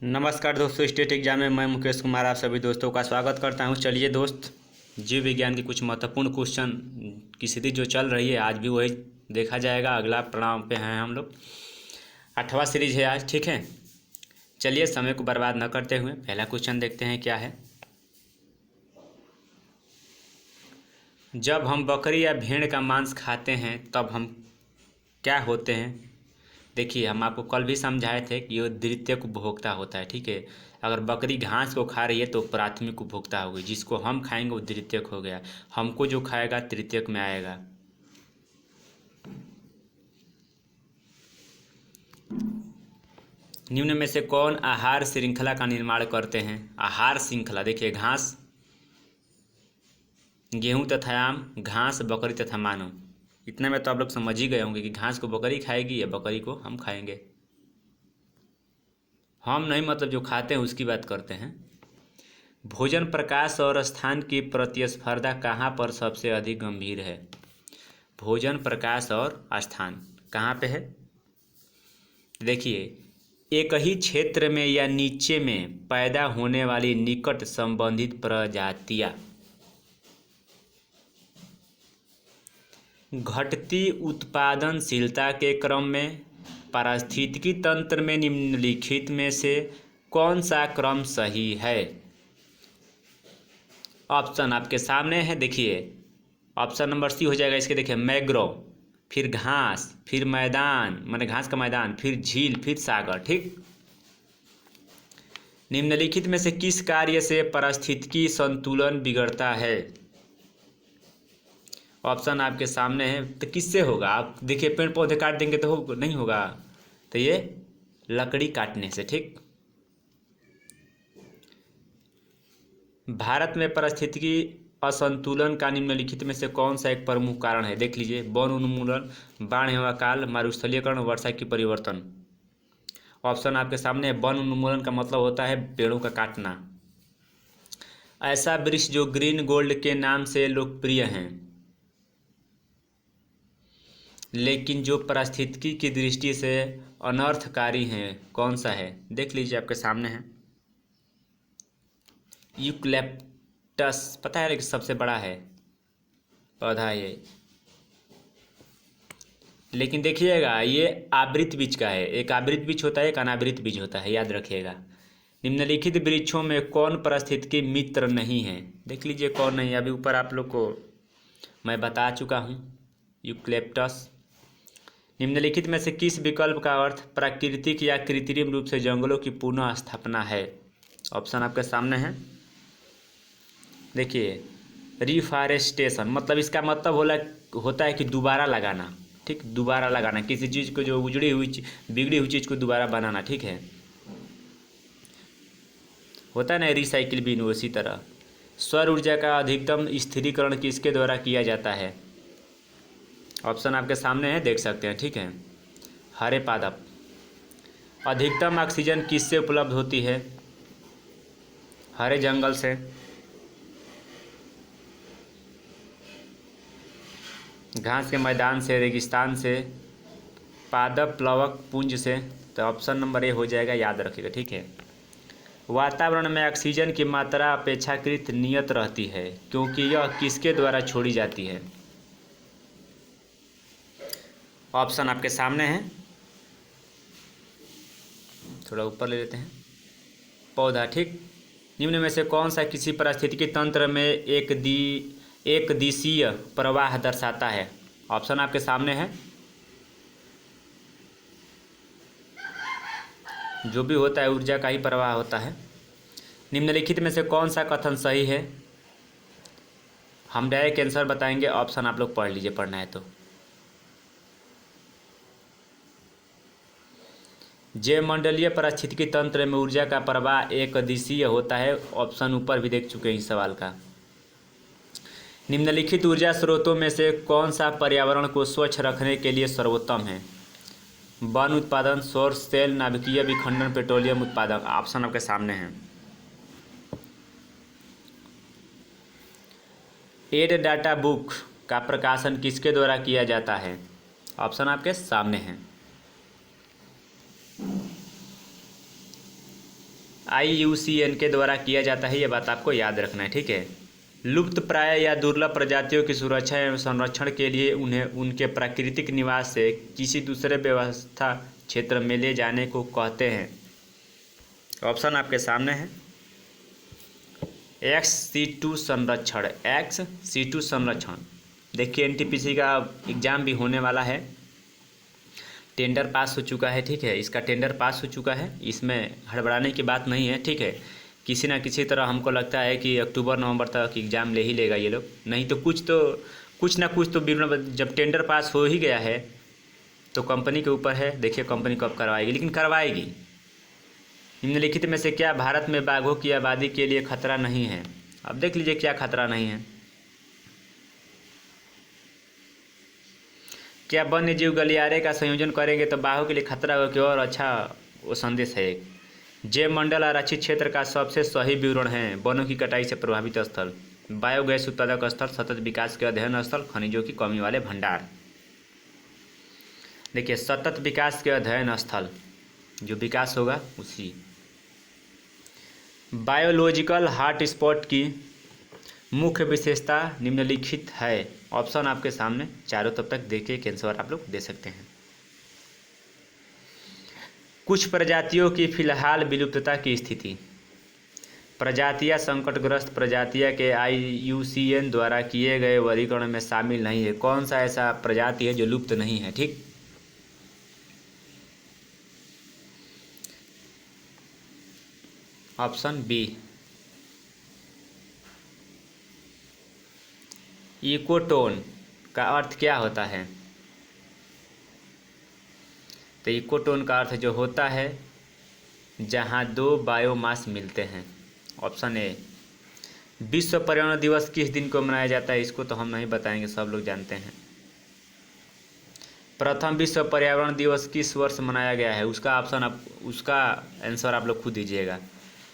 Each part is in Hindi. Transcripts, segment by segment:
नमस्कार दोस्तों, स्टेट एग्जाम में मैं मुकेश कुमार आप सभी दोस्तों का स्वागत करता हूं। चलिए दोस्त, जीव विज्ञान की कुछ महत्वपूर्ण क्वेश्चन की सीरीज जो चल रही है आज भी वही देखा जाएगा। अगला पड़ाव पे हैं हम लोग। 8वां सीरीज है आज, ठीक है। चलिए समय को बर्बाद न करते हुए पहला क्वेश्चन देखते हैं क्या है। जब हम बकरी या भेड़ का मांस खाते हैं तब हम क्या होते हैं। देखिए, हम आपको कल भी समझाए थे कि ये द्वितीयक उपभोक्ता होता है, ठीक है। अगर बकरी घास को खा रही है तो प्राथमिक उपभोक्ता होगी, जिसको हम खाएंगे वो द्वितीयक हो गया। हमको जो खाएगा तृतीयक में आएगा। निम्न में से कौन आहार श्रृंखला का निर्माण करते हैं। आहार श्रृंखला देखिए, घास, गेहूं तथा आम, घास, बकरी तथा मानव। इतने में तो आप लोग समझ ही गए होंगे कि घास को बकरी खाएगी या बकरी को हम खाएंगे। हम नहीं, मतलब जो खाते हैं उसकी बात करते हैं। भोजन, प्रकाश और स्थान की प्रतिस्पर्धा कहाँ पर सबसे अधिक गंभीर है। भोजन, प्रकाश और स्थान कहाँ पे है। देखिए, एक ही क्षेत्र में या नीचे में पैदा होने वाली निकट संबंधित प्रजातियां घटती उत्पादनशीलता के क्रम में पारिस्थितिकी तंत्र में निम्नलिखित में से कौन सा क्रम सही है। ऑप्शन आपके सामने है, देखिए ऑप्शन नंबर सी हो जाएगा इसके। देखिए, मैग्रोव, फिर घास, फिर मैदान, माने घास का मैदान, फिर झील, फिर सागर, ठीक। निम्नलिखित में से किस कार्य से पारिस्थितिकी संतुलन बिगड़ता है। ऑप्शन आपके सामने है, तो किससे होगा। आप देखिए, पेड़ पौधे काट देंगे तो नहीं होगा, तो ये लकड़ी काटने से, ठीक। भारत में पारिस्थितिकी असंतुलन का निम्नलिखित में से कौन सा एक प्रमुख कारण है। देख लीजिए, वन उन्मूलन, बाढ़ एवं अकाल, मरुस्थलीकरण, वर्षा की परिवर्तन। ऑप्शन आपके सामने है। वन उन्मूलन का मतलब होता है पेड़ों का काटना। ऐसा वृक्ष जो ग्रीन गोल्ड के नाम से लोकप्रिय हैं लेकिन जो पारिस्थितिकी की दृष्टि से अनर्थकारी हैं, कौन सा है। देख लीजिए, आपके सामने है यूकलिप्टस। पता है कि सबसे बड़ा है पौधा ये, लेकिन देखिएगा ये आवृत बीज का है। एक आवृत बीज होता है, एक अनावृत बीज होता है, याद रखिएगा। निम्नलिखित वृक्षों में कौन पारिस्थितिकी मित्र नहीं है। देख लीजिए कौन नहीं है। अभी ऊपर आप लोग को मैं बता चुका हूँ, यूकलिप्टस। निम्नलिखित में से किस विकल्प का अर्थ प्राकृतिक या कृत्रिम रूप से जंगलों की पुनः स्थापना है। ऑप्शन आपके सामने है। देखिए, रिफॉरेस्टेशन, मतलब इसका मतलब होता है कि दोबारा लगाना, ठीक। दोबारा लगाना किसी चीज़ को, जो उजड़ी हुई बिगड़ी हुई चीज़ को दोबारा बनाना, ठीक है। होता है ना रिसाइकिल बिन, उसी तरह। सौर ऊर्जा का अधिकतम स्थिरीकरण किसके द्वारा किया जाता है। ऑप्शन आपके सामने है, देख सकते हैं, ठीक है। हरे पादप। अधिकतम ऑक्सीजन किससे उपलब्ध होती है। हरे जंगल से, घास के मैदान से, रेगिस्तान से, पादप प्लवक पुंज से। तो ऑप्शन नंबर ए हो जाएगा, याद रखिएगा, ठीक है। वातावरण में ऑक्सीजन की मात्रा अपेक्षाकृत नियत रहती है क्योंकि यह किसके द्वारा छोड़ी जाती है। ऑप्शन आपके सामने है, थोड़ा ऊपर ले लेते हैं। पौधा, ठीक। निम्न में से कौन सा किसी पारिस्थितिकी तंत्र में एक दिशीय प्रवाह दर्शाता है। ऑप्शन आपके सामने है। जो भी होता है ऊर्जा का ही प्रवाह होता है। निम्नलिखित में से कौन सा कथन सही है। हम डायरेक्ट आंसर बताएंगे, ऑप्शन आप लोग पढ़ लीजिए, पढ़ना है तो। जैवमंडलीय पारिस्थितिकी तंत्र में ऊर्जा का प्रवाह एक दिशीय होता है। ऑप्शन ऊपर भी देख चुके हैं इस सवाल का। निम्नलिखित ऊर्जा स्रोतों में से कौन सा पर्यावरण को स्वच्छ रखने के लिए सर्वोत्तम है। वन उत्पादन, सौर सेल, नाभिकीय विखंडन, पेट्रोलियम उत्पादन। ऑप्शन आपके सामने है। एड डाटा बुक का प्रकाशन किसके द्वारा किया जाता है। ऑप्शन आपके सामने है। IUCN के द्वारा किया जाता है, ये बात आपको याद रखना है, ठीक है। लुप्त प्राय या दुर्लभ प्रजातियों की सुरक्षा एवं संरक्षण के लिए उन्हें उनके प्राकृतिक निवास से किसी दूसरे व्यवस्था क्षेत्र में ले जाने को कहते हैं। ऑप्शन आपके सामने है। ex-situ संरक्षण, ex-situ संरक्षण। देखिए NTPC का एग्ज़ाम भी होने वाला है, टेंडर पास हो चुका है, ठीक है। इसका टेंडर पास हो चुका है, इसमें हड़बड़ाने की बात नहीं है, ठीक है। किसी ना किसी तरह हमको लगता है कि अक्टूबर नवंबर तक एग्ज़ाम ले ही लेगा ये लोग, नहीं तो कुछ ना कुछ तो जब टेंडर पास हो ही गया है तो कंपनी के ऊपर है, देखिए कंपनी कब करवाएगी, लेकिन करवाएगी। निम्नलिखित में से क्या भारत में बाघों की आबादी के लिए खतरा नहीं है? अब देख लीजिए क्या खतरा नहीं है। क्या वन्य जीव गलियारे का संयोजन करेंगे तो बाघों के लिए खतरा हो कि और अच्छा वो संदेश है। जैव मंडल आरक्षित क्षेत्र का सबसे सही विवरण है। वनों की कटाई से प्रभावित स्थल, बायोगैस उत्पादक स्थल, सतत विकास के अध्ययन स्थल, खनिजों की कमी वाले भंडार। देखिए सतत विकास के अध्ययन स्थल, जो विकास होगा उसी। बायोलॉजिकल हॉटस्पॉट की मुख्य विशेषता निम्नलिखित है। ऑप्शन आपके सामने चारों तब तक देखिए, कैंसर आप लोग दे सकते हैं। कुछ प्रजातियों की फिलहाल विलुप्तता की स्थिति, प्रजातियां संकटग्रस्त प्रजातियां के IUCN द्वारा किए गए वर्गीकरण में शामिल नहीं है। कौन सा ऐसा प्रजाति है जो लुप्त नहीं है, ठीक। Option B. इकोटोन का अर्थ क्या होता है? तो इकोटोन का अर्थ जो होता है जहां दो बायोमास मिलते हैं। Option A. विश्व पर्यावरण दिवस किस दिन को मनाया जाता है? इसको तो हम नहीं बताएंगे, सब लोग जानते हैं। प्रथम विश्व पर्यावरण दिवस किस वर्ष मनाया गया है? उसका आंसर आप लोग खुद दीजिएगा।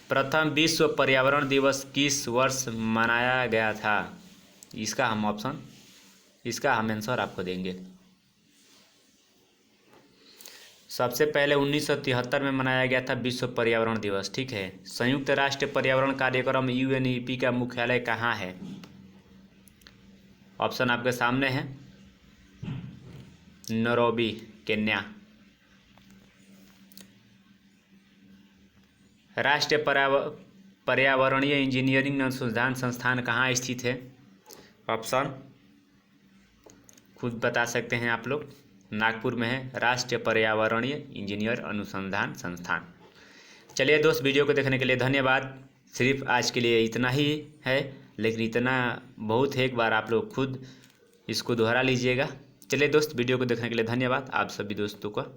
प्रथम विश्व पर्यावरण दिवस किस वर्ष मनाया गया था? इसका हम आंसर आपको देंगे। सबसे पहले 1973 में मनाया गया था विश्व पर्यावरण दिवस, ठीक है। संयुक्त राष्ट्र पर्यावरण कार्यक्रम UNEP का मुख्यालय कहाँ है? ऑप्शन आपके सामने है। Nairobi, Kenya. राष्ट्रीय पर्यावरणीय इंजीनियरिंग अनुसंधान संस्थान कहाँ स्थित है? ऑप्शन खुद बता सकते हैं आप लोग। नागपुर में है राष्ट्रीय पर्यावरणीय इंजीनियर अनुसंधान संस्थान। चलिए दोस्त, वीडियो को देखने के लिए धन्यवाद। सिर्फ आज के लिए इतना ही है, लेकिन इतना बहुत है, एक बार आप लोग खुद इसको दोहरा लीजिएगा। चलिए दोस्त, वीडियो को देखने के लिए धन्यवाद आप सभी दोस्तों का।